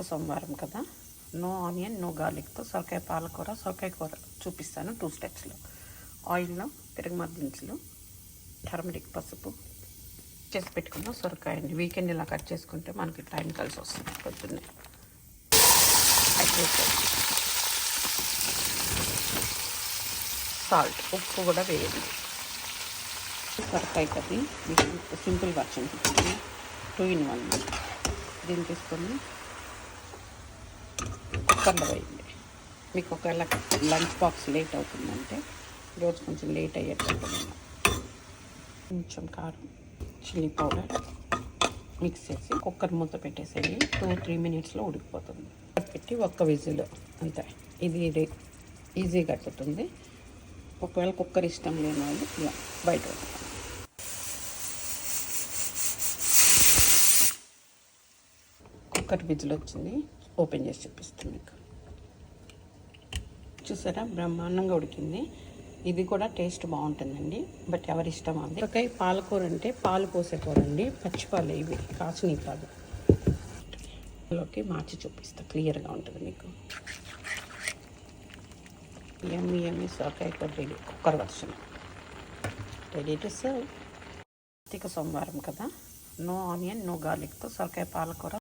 కార్తీక సోమవారం కదా, no onion no గార్లిక్తో సొరకాయ పాలకూర, సొరకాయ కూర చూపిస్తాను 2 స్టెప్స్లో. ఆయిల్లో తిరగమాత దినుసులు, టర్మరిక్, పసుపు చేసి పెట్టుకున్న సొరకాయ అండి. వీకెండ్ ఇలా కట్ చేసుకుంటే మనకి టైం కలిసి వస్తుంది. పొద్దున్నే సాల్ట్, ఉప్పు కూడా వేయండి. సొరకాయ కర్రీ మీకు సింపుల్ వర్షన్ 2 in 1. దీన్ని తీసుకొని కుక్కర్లో వేయండి. మీకు ఒకవేళ లంచ్ బాక్స్ లేట్ అవుతుందంటే, ఈరోజు కొంచెం లేట్ అయ్యేటట్టు కొంచెం కారం, చిల్లీ పౌడర్ మిక్స్ చేసి కుక్కర్ మూత పెట్టేసేయండి. 2-3 minutesలో ఉడికిపోతుంది. పెట్టి ఒక్క విజిల్ అంతే. ఇది ఈజీగా అయిపోతుంది. ఒకవేళ కుక్కర్ ఇష్టం లేని వాళ్ళు ఇలా బయట కుక్కర్ విజిల్ వచ్చింది. ఓపెన్ చేసి చూపిస్తాను మీకు. చూసారా, బ్రహ్మాండంగా ఉడికింది. ఇది కూడా టేస్ట్ బాగుంటుందండి, బట్ ఎవరి ఇష్టం అది. ఒకే పాలకూర అంటే పాలు పోసే కూర అండి, పచ్చిపాలు ఇవి, కాచినవి కాదు. లోకి మార్చి చూపిస్తా, క్లియర్గా ఉంటుంది మీకు. యమ్మీ సొరకాయ కూర ready, cooker version ready to serve. Karthika సోమవారం కదా, నో ఆనియన్ నో గార్లిక్తో సొరకాయ పాలకూర